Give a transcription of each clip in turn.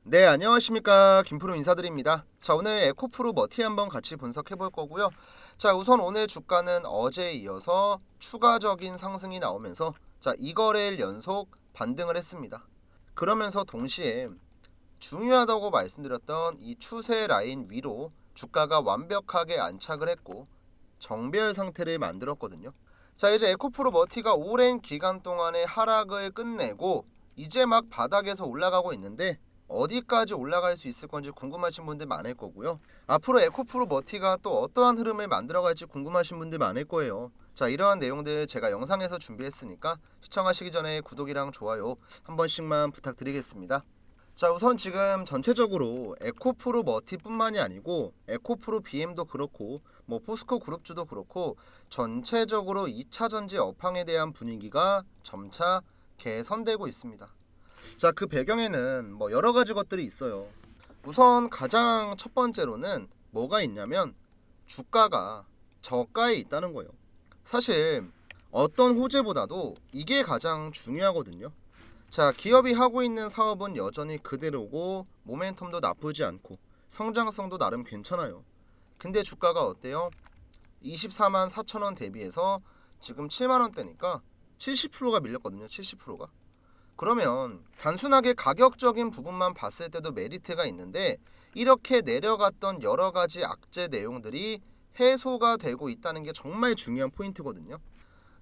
네, 안녕하십니까. 김프로 인사드립니다. 자, 오늘 에코프로 머티 한번 같이 분석해 볼 거고요. 자, 우선 오늘 주가는 어제에 이어서 추가적인 상승이 나오면서 자, 이거래일 연속 반등을 했습니다. 그러면서 동시에 중요하다고 말씀드렸던 이 추세 라인 위로 주가가 완벽하게 안착을 했고 정배열 상태를 만들었거든요. 자, 이제 에코프로 머티가 오랜 기간 동안의 하락을 끝내고 이제 막 바닥에서 올라가고 있는데 어디까지 올라갈 수 있을 건지 궁금하신 분들 많을 거고요. 앞으로 에코프로 머티가 또 어떠한 흐름을 만들어갈지 궁금하신 분들 많을 거예요. 자, 이러한 내용들 제가 영상에서 준비했으니까 시청하시기 전에 구독이랑 좋아요 한 번씩만 부탁드리겠습니다. 자, 우선 지금 전체적으로 에코프로 머티뿐만이 아니고 에코프로 BM도 그렇고 뭐 포스코 그룹주도 그렇고 전체적으로 2차 전지 업황에 대한 분위기가 점차 개선되고 있습니다. 자, 그 배경에는 뭐 여러 가지 것들이 있어요. 우선 가장 첫 번째로는 뭐가 있냐면 주가가 저가에 있다는 거예요. 사실 어떤 호재보다도 이게 가장 중요하거든요. 자, 기업이 하고 있는 사업은 여전히 그대로고 모멘텀도 나쁘지 않고 성장성도 나름 괜찮아요. 근데 주가가 어때요? 24만 4천 원 대비해서 지금 7만 원대니까 70%가 밀렸거든요. 70%가. 그러면 단순하게 가격적인 부분만 봤을 때도 메리트가 있는데 이렇게 내려갔던 여러 가지 악재 내용들이 해소가 되고 있다는 게 정말 중요한 포인트거든요.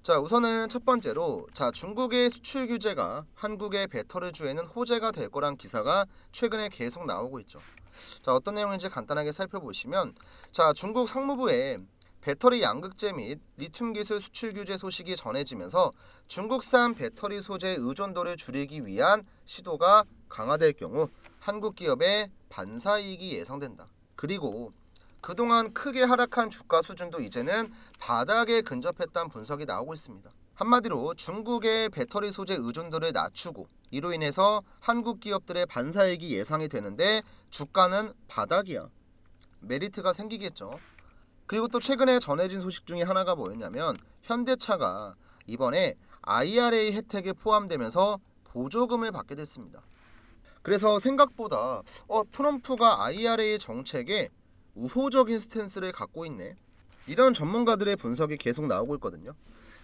자, 우선은 첫 번째로 중국의 수출 규제가 한국의 배터리주에는 호재가 될 거란 기사가 최근에 계속 나오고 있죠. 자, 어떤 내용인지 간단하게 살펴보시면 중국 상무부에 배터리 양극재 및 리튬 기술 수출 규제 소식이 전해지면서 중국산 배터리 소재 의존도를 줄이기 위한 시도가 강화될 경우 한국 기업의 반사이익이 예상된다. 그리고 그동안 크게 하락한 주가 수준도 이제는 바닥에 근접했다는 분석이 나오고 있습니다. 한마디로 중국의 배터리 소재 의존도를 낮추고 이로 인해서 한국 기업들의 반사이익이 예상이 되는데 주가는 바닥이야. 메리트가 생기겠죠. 그리고 또 최근에 전해진 소식 중에 하나가 뭐였냐면 현대차가 이번에 IRA 혜택에 포함되면서 보조금을 받게 됐습니다. 그래서 생각보다 트럼프가 IRA 정책에 우호적인 스탠스를 갖고 있네. 이런 전문가들의 분석이 계속 나오고 있거든요.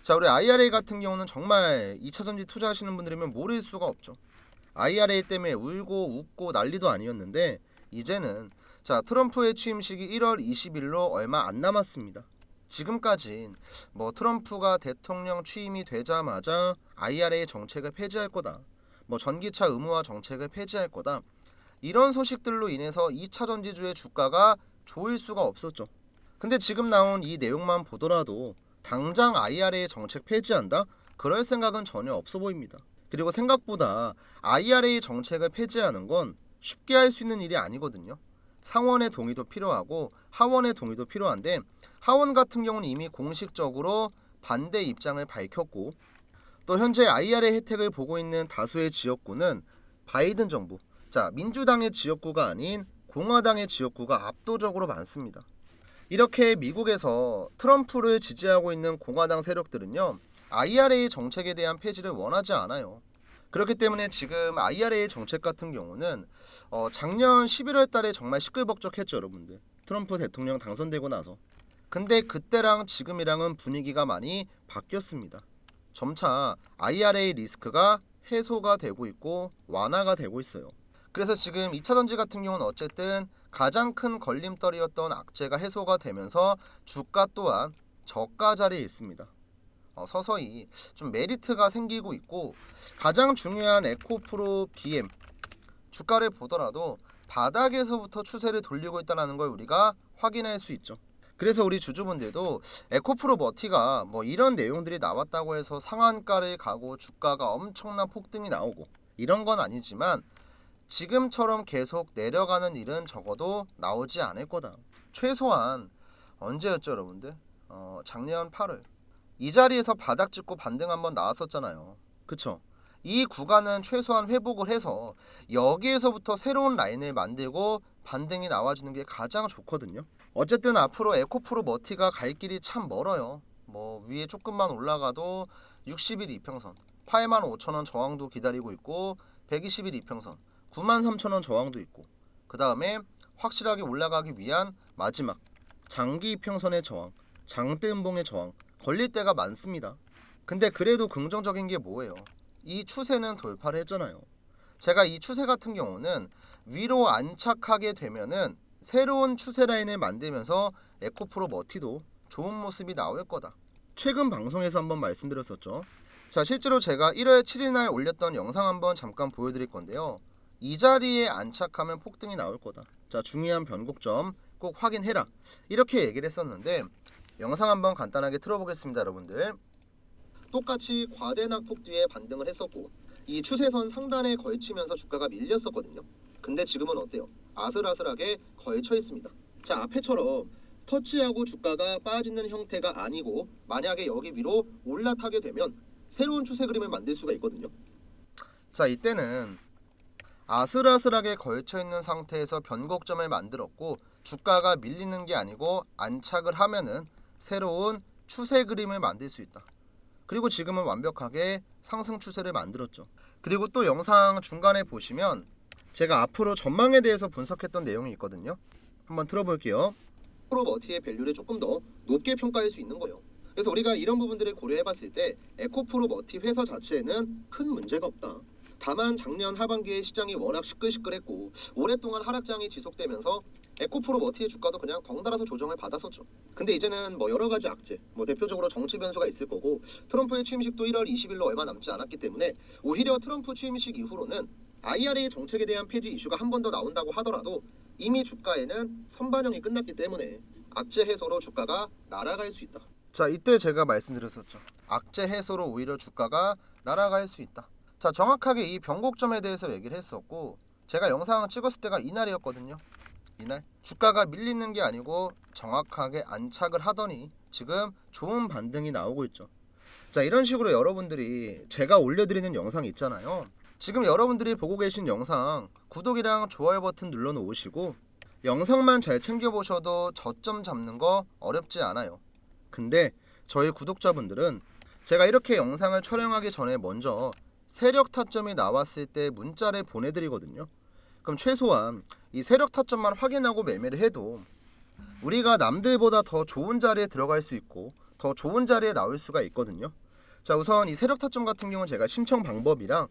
자, 우리 IRA 같은 경우는 정말 2차전지 투자하시는 분들이면 모를 수가 없죠. IRA 때문에 울고 웃고 난리도 아니었는데 이제는 트럼프의 취임식이 1월 20일로 얼마 안 남았습니다. 지금까진 뭐 트럼프가 대통령 취임이 되자마자 IRA 정책을 폐지할 거다. 뭐 전기차 의무화 정책을 폐지할 거다. 이런 소식들로 인해서 2차 전지주의 주가가 좋을 수가 없었죠. 근데 지금 나온 이 내용만 보더라도 당장 IRA 정책 폐지한다? 그럴 생각은 전혀 없어 보입니다. 그리고 생각보다 IRA 정책을 폐지하는 건 쉽게 할 수 있는 일이 아니거든요. 상원의 동의도 필요하고 하원의 동의도 필요한데 하원 같은 경우는 이미 공식적으로 반대 입장을 밝혔고 또 현재 IRA 혜택을 보고 있는 다수의 지역구는 바이든 정부, 민주당의 지역구가 아닌 공화당의 지역구가 압도적으로 많습니다. 이렇게 미국에서 트럼프를 지지하고 있는 공화당 세력들은요, IRA 정책에 대한 폐지를 원하지 않아요. 그렇기 때문에 지금 IRA 정책 같은 경우는 작년 11월 달에 정말 시끌벅적했죠, 여러분들. 트럼프 대통령 당선되고 나서. 근데 그때랑 지금이랑은 분위기가 많이 바뀌었습니다. 점차 IRA 리스크가 해소가 되고 있고 완화가 되고 있어요. 그래서 지금 2차전지 같은 경우는 어쨌든 가장 큰 걸림돌이었던 악재가 해소가 되면서 주가 또한 저가 자리에 있습니다. 서서히 좀 메리트가 생기고 있고 가장 중요한 에코프로 BM 주가를 보더라도 바닥에서부터 추세를 돌리고 있다는 걸 우리가 확인할 수 있죠. 그래서 우리 주주분들도 에코프로 머티가 뭐 이런 내용들이 나왔다고 해서 상한가를 가고 주가가 엄청난 폭등이 나오고 이런 건 아니지만 지금처럼 계속 내려가는 일은 적어도 나오지 않을 거다. 최소한 언제였죠, 여러분들? 작년 8월 이 자리에서 바닥 찍고 반등 한번 나왔었잖아요. 그쵸? 이 구간은 최소한 회복을 해서 여기에서부터 새로운 라인을 만들고 반등이 나와주는 게 가장 좋거든요. 어쨌든 앞으로 에코프로 머티가 갈 길이 참 멀어요. 뭐 위에 조금만 올라가도 60일 이평선 85,000원 저항도 기다리고 있고 120일 이평선 93,000원 저항도 있고, 그 다음에 확실하게 올라가기 위한 마지막 장기 이평선의 저항, 장대음봉의 저항 걸릴 때가 많습니다. 근데 그래도 긍정적인 게 뭐예요? 이 추세는 돌파를 했잖아요. 제가 이 추세 같은 경우는 위로 안착하게 되면은 새로운 추세 라인을 만들면서 에코프로 머티도 좋은 모습이 나올 거다. 최근 방송에서 한번 말씀드렸었죠. 자, 실제로 제가 1월 7일 날 올렸던 영상 한번 잠깐 보여드릴 건데요. 이 자리에 안착하면 폭등이 나올 거다. 자, 중요한 변곡점 꼭 확인해라. 이렇게 얘기를 했었는데 영상 한번 간단하게 틀어보겠습니다, 여러분들. 똑같이 과대낙폭 뒤에 반등을 했었고 이 추세선 상단에 걸치면서 주가가 밀렸었거든요. 근데 지금은 어때요? 아슬아슬하게 걸쳐 있습니다. 자, 앞에처럼 터치하고 주가가 빠지는 형태가 아니고 만약에 여기 위로 올라타게 되면 새로운 추세 그림을 만들 수가 있거든요. 자, 이때는 아슬아슬하게 걸쳐 있는 상태에서 변곡점을 만들었고 주가가 밀리는 게 아니고 안착을 하면은 새로운 추세 그림을 만들 수 있다. 그리고 지금은 완벽하게 상승 추세를 만들었죠. 그리고 또 영상 중간에 보시면 제가 앞으로 전망에 대해서 분석했던 내용이 있거든요. 한번 틀어볼게요. 프로머티의 밸류를 조금 더 높게 평가할 수 있는 거예요. 그래서 우리가 이런 부분들을 고려해봤을 때 에코프로머티 회사 자체에는 큰 문제가 없다. 다만 작년 하반기에 시장이 워낙 시끌시끌했고 오랫동안 하락장이 지속되면서 에코프로머티의 주가도 그냥 덩달아서 조정을 받았었죠. 근데 이제는 뭐 여러 가지 악재, 뭐 대표적으로 정치 변수가 있을 거고 트럼프의 취임식도 1월 20일로 얼마 남지 않았기 때문에 오히려 트럼프 취임식 이후로는 IRA 정책에 대한 폐지 이슈가 한 번 더 나온다고 하더라도 이미 주가에는 선반영이 끝났기 때문에 악재 해소로 주가가 날아갈 수 있다. 자, 이때 제가 말씀드렸었죠. 악재 해소로 오히려 주가가 날아갈 수 있다. 자, 정확하게 이 변곡점에 대해서 얘기를 했었고 제가 영상을 찍었을 때가 이날이었거든요. 이날 주가가 밀리는 게 아니고 정확하게 안착을 하더니 지금 좋은 반등이 나오고 있죠. 자, 이런 식으로 여러분들이 제가 올려드리는 영상 있잖아요. 지금 여러분들이 보고 계신 영상 구독이랑 좋아요 버튼 눌러 놓으시고 영상만 잘 챙겨보셔도 저점 잡는 거 어렵지 않아요. 근데 저희 구독자분들은 제가 이렇게 영상을 촬영하기 전에 먼저 세력 타점이 나왔을 때 문자를 보내드리거든요. 그럼 최소한 이 세력 타점만 확인하고 매매를 해도 우리가 남들보다 더 좋은 자리에 들어갈 수 있고 더 좋은 자리에 나올 수가 있거든요. 자, 우선 이 세력 타점 같은 경우는 제가 신청 방법이랑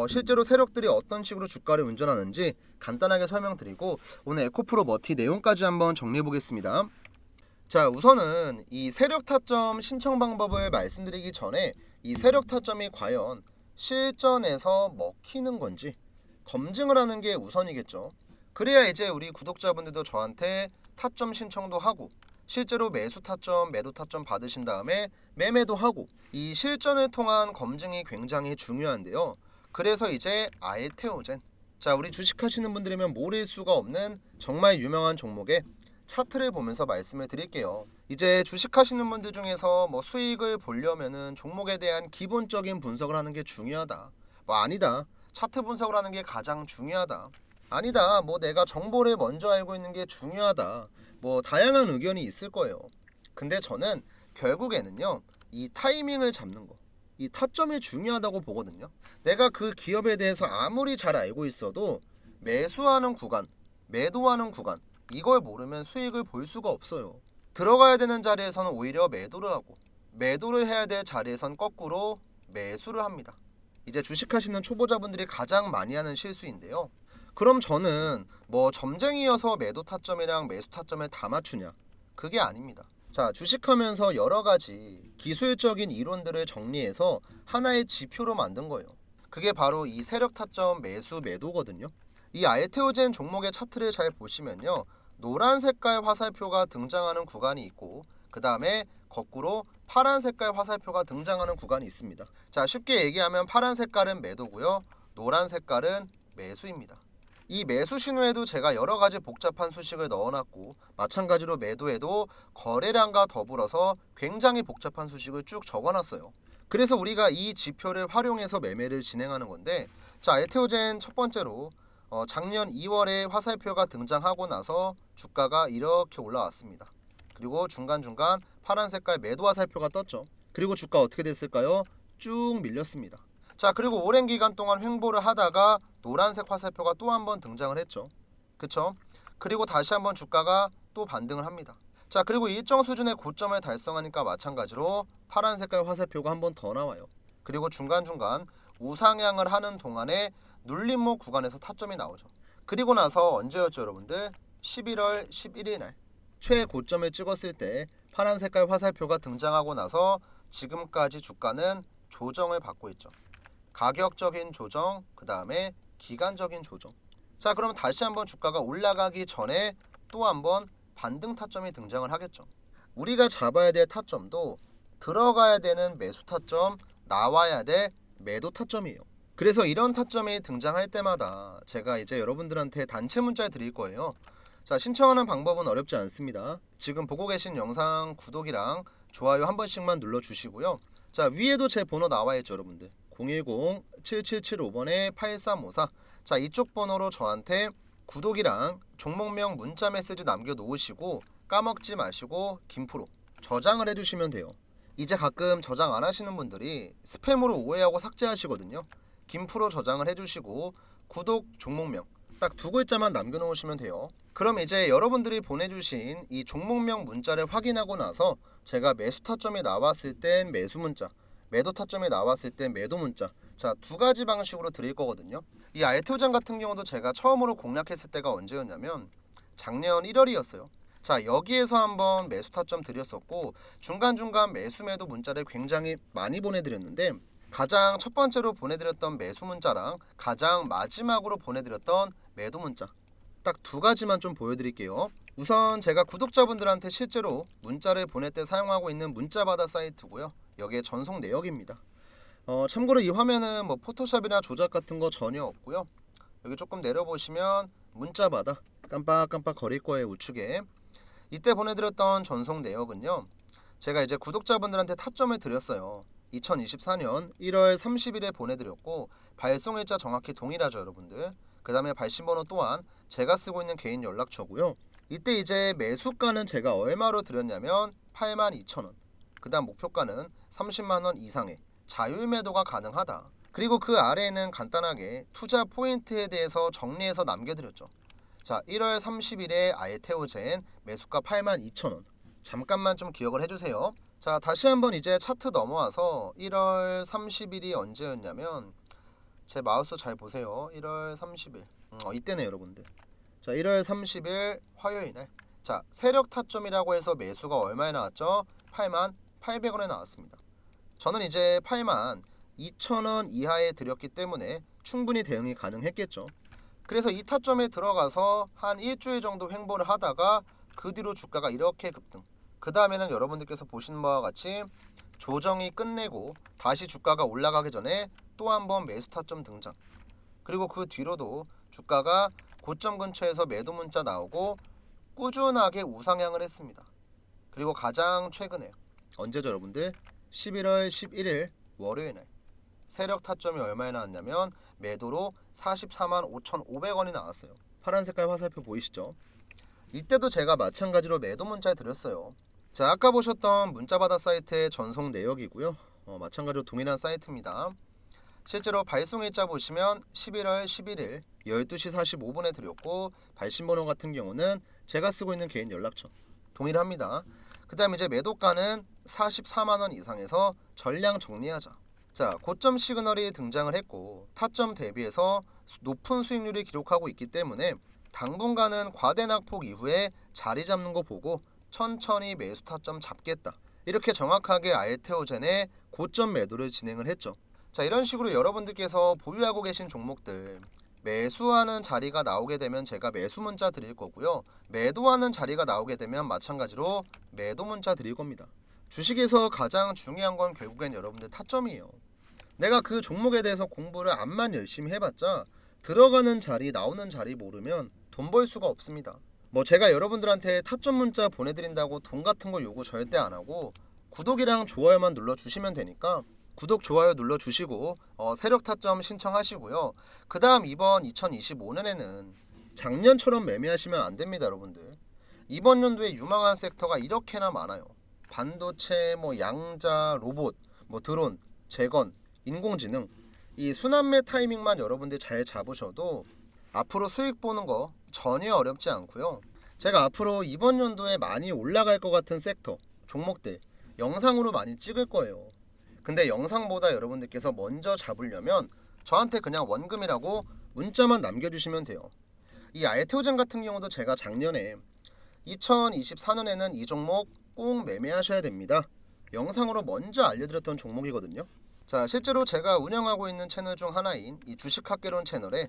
실제로 세력들이 어떤 식으로 주가를 운전하는지 간단하게 설명드리고 오늘 에코프로 머티 내용까지 한번 정리해 보겠습니다. 자, 우선은 이 세력 타점 신청 방법을 말씀드리기 전에 이 세력 타점이 과연 실전에서 먹히는 건지 검증을 하는 게 우선이겠죠. 그래야 이제 우리 구독자분들도 저한테 타점 신청도 하고 실제로 매수 타점, 매도 타점 받으신 다음에 매매도 하고 이 실전을 통한 검증이 굉장히 중요한데요. 그래서 이제 알테오젠, 자, 우리 주식하시는 분들이면 모를 수가 없는 정말 유명한 종목의 차트를 보면서 말씀을 드릴게요. 이제 주식하시는 분들 중에서 뭐 수익을 보려면은 종목에 대한 기본적인 분석을 하는 게 중요하다. 뭐 아니다. 차트 분석을 하는 게 가장 중요하다. 아니다. 뭐 내가 정보를 먼저 알고 있는 게 중요하다. 뭐 다양한 의견이 있을 거예요. 근데 저는 결국에는요. 이 타이밍을 잡는 거. 이 타점이 중요하다고 보거든요. 내가 그 기업에 대해서 아무리 잘 알고 있어도 매수하는 구간, 매도하는 구간 이걸 모르면 수익을 볼 수가 없어요. 들어가야 되는 자리에서는 오히려 매도를 하고 매도를 해야 될 자리에선 거꾸로 매수를 합니다. 이제 주식하시는 초보자분들이 가장 많이 하는 실수인데요. 그럼 저는 뭐 점쟁이여서 매도 타점이랑 매수 타점을 다 맞추냐? 그게 아닙니다. 자, 주식하면서 여러 가지 기술적인 이론들을 정리해서 하나의 지표로 만든 거예요. 그게 바로 이 세력 타점 매수 매도거든요. 이 알테오젠 종목의 차트를 잘 보시면요. 노란 색깔 화살표가 등장하는 구간이 있고 그 다음에 거꾸로 파란 색깔 화살표가 등장하는 구간이 있습니다. 자, 쉽게 얘기하면 파란 색깔은 매도고요. 노란 색깔은 매수입니다. 이 매수 신호에도 제가 여러 가지 복잡한 수식을 넣어놨고 마찬가지로 매도에도 거래량과 더불어서 굉장히 복잡한 수식을 쭉 적어놨어요. 그래서 우리가 이 지표를 활용해서 매매를 진행하는 건데 자, 알테오젠 첫 번째로 작년 2월에 화살표가 등장하고 나서 주가가 이렇게 올라왔습니다. 그리고 중간중간 파란 색깔 매도 화살표가 떴죠. 그리고 주가 어떻게 됐을까요? 쭉 밀렸습니다. 자, 그리고 오랜 기간 동안 횡보를 하다가 노란색 화살표가 또 한 번 등장을 했죠. 그쵸? 그리고 다시 한번 주가가 또 반등을 합니다. 자, 그리고 일정 수준의 고점을 달성하니까 마찬가지로 파란 색깔 화살표가 한 번 더 나와요. 그리고 중간중간 우상향을 하는 동안에 눌림목 구간에서 타점이 나오죠. 그리고 나서 언제였죠, 여러분들? 11월 11일 날 최고점을 찍었을 때 파란 색깔 화살표가 등장하고 나서 지금까지 주가는 조정을 받고 있죠. 가격적인 조정, 그 다음에 기간적인 조정. 자, 그럼 다시 한번 주가가 올라가기 전에 또 한번 반등 타점이 등장을 하겠죠. 우리가 잡아야 될 타점도 들어가야 되는 매수 타점, 나와야 될 매도 타점이에요. 그래서 이런 타점이 등장할 때마다 제가 이제 여러분들한테 단체 문자를 드릴 거예요. 자, 신청하는 방법은 어렵지 않습니다. 지금 보고 계신 영상 구독이랑 좋아요 한 번씩만 눌러주시고요. 자, 위에도 제 번호 나와 있죠, 여러분들. 010-7775번에 8354. 자, 이쪽 번호로 저한테 구독이랑 종목명 문자 메시지 남겨놓으시고 까먹지 마시고 김프로 저장을 해주시면 돼요. 이제 가끔 저장 안 하시는 분들이 스팸으로 오해하고 삭제하시거든요. 김프로 저장을 해주시고 구독 종목명 딱 두 글자만 남겨놓으시면 돼요. 그럼 이제 여러분들이 보내주신 이 종목명 문자를 확인하고 나서 제가 매수 타점이 나왔을 땐 매수 문자, 매도 타점이 나왔을 땐 매도 문자, 자, 두 가지 방식으로 드릴 거거든요. 이 알테오젠 같은 경우도 제가 처음으로 공략했을 때가 언제였냐면 작년 1월이었어요. 자, 여기에서 한번 매수 타점 드렸었고 중간중간 매수 매도 문자를 굉장히 많이 보내드렸는데 가장 첫 번째로 보내드렸던 매수 문자랑 가장 마지막으로 보내드렸던 매도 문자 딱 두 가지만 좀 보여드릴게요. 우선 제가 구독자분들한테 실제로 문자를 보낼 때 사용하고 있는 문자바다 사이트고요. 여기에 전송 내역입니다. 참고로 이 화면은 뭐 포토샵이나 조작 같은 거 전혀 없고요. 여기 조금 내려보시면 문자바다 깜빡깜빡 거릴 거예요, 우측에. 이때 보내드렸던 전송 내역은요, 제가 이제 구독자분들한테 타점을 드렸어요. 2024년 1월 30일에 보내드렸고 발송일자 정확히 동일하죠, 여러분들. 그 다음에 발신번호 또한 제가 쓰고 있는 개인 연락처고요. 이때 이제 매수가는 제가 얼마로 드렸냐면 82,000원. 그 다음 목표가는 30만원 이상의 자율 매도가 가능하다. 그리고 그 아래에는 간단하게 투자 포인트에 대해서 정리해서 남겨드렸죠. 자, 1월 30일에 알테오젠 매수가 82,000원. 잠깐만 좀 기억을 해주세요. 자, 다시 한번 이제 차트 넘어와서 1월 30일이 언제였냐면 제 마우스 잘 보세요. 1월 30일 이때네, 여러분들. 자, 1월 30일 화요일에 자, 세력 타점이라고 해서 매수가 얼마에 나왔죠? 88,800원에 나왔습니다. 저는 이제 82,000원 이하에 드렸기 때문에 충분히 대응이 가능했겠죠. 그래서 이 타점에 들어가서 한 일주일 정도 횡보를 하다가 그 뒤로 주가가 이렇게 급등. 그 다음에는 여러분들께서 보시는 바와 같이 조정이 끝내고 다시 주가가 올라가기 전에 또 한 번 매수 타점 등장. 그리고 그 뒤로도 주가가 고점 근처에서 매도 문자 나오고 꾸준하게 우상향을 했습니다. 그리고 가장 최근에 언제죠, 여러분들? 11월 11일 월요일 날 세력 타점이 얼마에 나왔냐면 매도로 44만 5,500원이 나왔어요. 파란 색깔 화살표 보이시죠? 이때도 제가 마찬가지로 매도 문자 드렸어요. 자, 아까 보셨던 문자바다 사이트의 전송 내역이고요. 마찬가지로 동일한 사이트입니다. 실제로 발송일자 보시면 11월 11일 12시 45분에 드렸고 발신번호 같은 경우는 제가 쓰고 있는 개인 연락처 동일합니다. 그 다음 이제 매도가는 44만원 이상에서 전량 정리하자. 자, 고점 시그널이 등장을 했고 타점 대비해서 높은 수익률을 기록하고 있기 때문에 당분간은 과대 낙폭 이후에 자리 잡는 거 보고 천천히 매수 타점 잡겠다. 이렇게 정확하게 알테오젠의 고점 매도를 진행을 했죠. 자, 이런 식으로 여러분들께서 보유하고 계신 종목들 매수하는 자리가 나오게 되면 제가 매수 문자 드릴 거고요. 매도하는 자리가 나오게 되면 마찬가지로 매도 문자 드릴 겁니다. 주식에서 가장 중요한 건 결국엔 여러분들 타점이에요. 내가 그 종목에 대해서 공부를 암만 열심히 해봤자 들어가는 자리 나오는 자리 모르면 돈 벌 수가 없습니다. 뭐 제가 여러분들한테 타점 문자 보내드린다고 돈 같은 거 요구 절대 안 하고 구독이랑 좋아요만 눌러주시면 되니까 구독 좋아요 눌러주시고 세력 타점 신청하시고요. 그 다음 이번 2025년에는 작년처럼 매매하시면 안 됩니다, 여러분들. 이번 연도에 유망한 섹터가 이렇게나 많아요. 반도체, 뭐 양자, 로봇, 뭐 드론, 재건, 인공지능. 이 순환매 타이밍만 여러분들 잘 잡으셔도 앞으로 수익 보는 거 전혀 어렵지 않고요. 제가 앞으로 이번 연도에 많이 올라갈 것 같은 섹터, 종목들 영상으로 많이 찍을 거예요. 근데 영상보다 여러분들께서 먼저 잡으려면 저한테 그냥 원금이라고 문자만 남겨주시면 돼요. 이 알테오젠 같은 경우도 제가 작년에 2024년에는 이 종목 꼭 매매하셔야 됩니다. 영상으로 먼저 알려드렸던 종목이거든요. 자, 실제로 제가 운영하고 있는 채널 중 하나인 이 주식학개론 채널에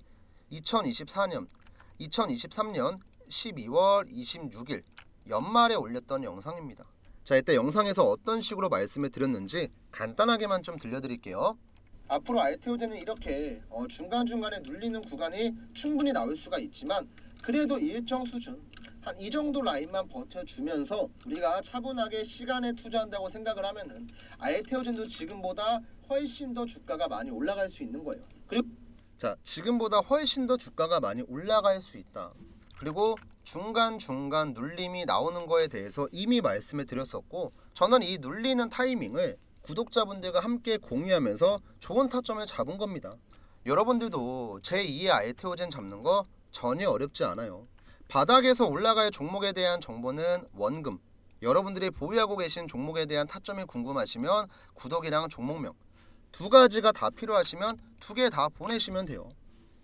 2023년 12월 26일 연말에 올렸던 영상입니다. 자, 이때 영상에서 어떤 식으로 말씀을 드렸는지 간단하게만 좀 들려드릴게요. 앞으로 알테오젠은 이렇게 중간중간에 눌리는 구간이 충분히 나올 수가 있지만 그래도 일정 수준 한 이 정도 라인만 버텨주면서 우리가 차분하게 시간에 투자한다고 생각을 하면은 알테오젠도 지금보다 훨씬 더 주가가 많이 올라갈 수 있는 거예요. 그리고 자, 지금보다 훨씬 더 주가가 많이 올라갈 수 있다. 그리고 중간중간 눌림이 나오는 거에 대해서 이미 말씀을 드렸었고, 저는 이 눌리는 타이밍을 구독자분들과 함께 공유하면서 좋은 타점을 잡은 겁니다. 여러분들도 제2의 알테오젠 잡는 거 전혀 어렵지 않아요. 바닥에서 올라갈 종목에 대한 정보는 원금, 여러분들이 보유하고 계신 종목에 대한 타점이 궁금하시면 구독이랑 종목명 두 가지가 다 필요하시면 두 개 다 보내시면 돼요.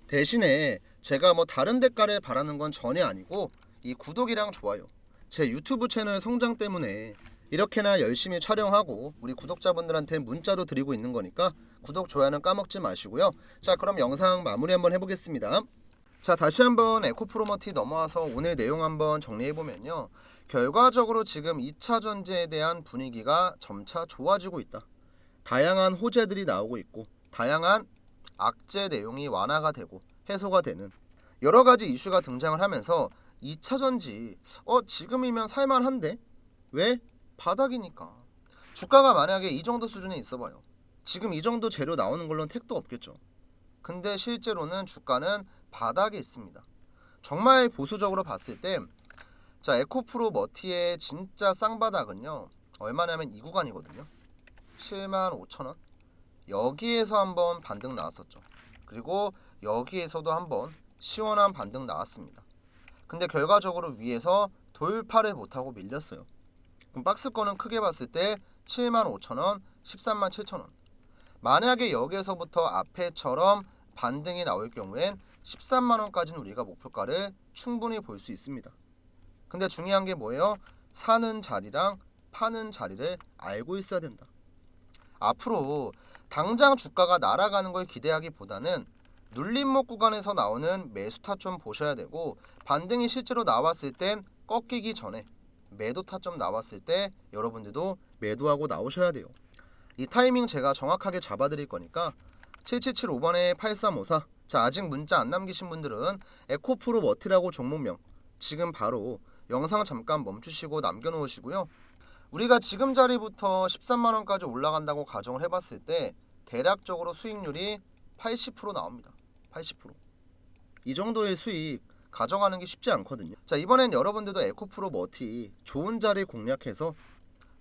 대신에 제가 뭐 다른 대가를 바라는 건 전혀 아니고 이 구독이랑 좋아요, 제 유튜브 채널 성장 때문에 이렇게나 열심히 촬영하고 우리 구독자분들한테 문자도 드리고 있는 거니까 구독, 좋아요는 까먹지 마시고요. 자, 그럼 영상 마무리 한번 해보겠습니다. 자, 다시 한번 에코프로머티 넘어와서 오늘 내용 한번 정리해보면요, 결과적으로 지금 2차 전지에 대한 분위기가 점차 좋아지고 있다. 다양한 호재들이 나오고 있고 다양한 악재 내용이 완화가 되고 해소가 되는 여러가지 이슈가 등장을 하면서 2차 전지 지금이면 살만한데? 왜? 바닥이니까. 주가가 만약에 이 정도 수준에 있어봐요, 지금 이 정도 재료 나오는 걸로는 택도 없겠죠. 근데 실제로는 주가는 바닥에 있습니다. 정말 보수적으로 봤을 때, 자, 에코프로 머티의 진짜 쌍바닥은요 얼마냐면 이 구간이거든요. 75,000원. 여기에서 한번 반등 나왔었죠. 그리고 여기에서도 한번 시원한 반등 나왔습니다. 근데 결과적으로 위에서 돌파를 못하고 밀렸어요. 그럼 박스권은 크게 봤을 때 75,000원, 137,000원. 만약에 여기에서부터 앞에처럼 반등이 나올 경우엔 13만원까지는 우리가 목표가를 충분히 볼 수 있습니다. 근데 중요한 게 뭐예요? 사는 자리랑 파는 자리를 알고 있어야 된다. 앞으로 당장 주가가 날아가는 걸 기대하기보다는 눌림목 구간에서 나오는 매수 타점 보셔야 되고, 반등이 실제로 나왔을 땐 꺾이기 전에 매도 타점 나왔을 때 여러분들도 매도하고 나오셔야 돼요. 이 타이밍 제가 정확하게 잡아드릴 거니까 7775번에 8354. 자, 아직 문자 안 남기신 분들은 에코프로 머티라고 종목명 지금 바로 영상 잠깐 멈추시고 남겨놓으시고요. 우리가 지금 자리부터 13만원까지 올라간다고 가정을 해봤을 때 대략적으로 수익률이 80% 나옵니다. 80%. 이 정도의 수익 가져가는 게 쉽지 않거든요. 자, 이번엔 여러분들도 에코프로 머티 좋은 자리 공략해서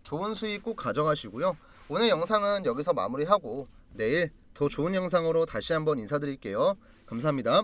좋은 수익 꼭 가져가시고요. 오늘 영상은 여기서 마무리하고 내일 더 좋은 영상으로 다시 한번 인사드릴게요. 감사합니다.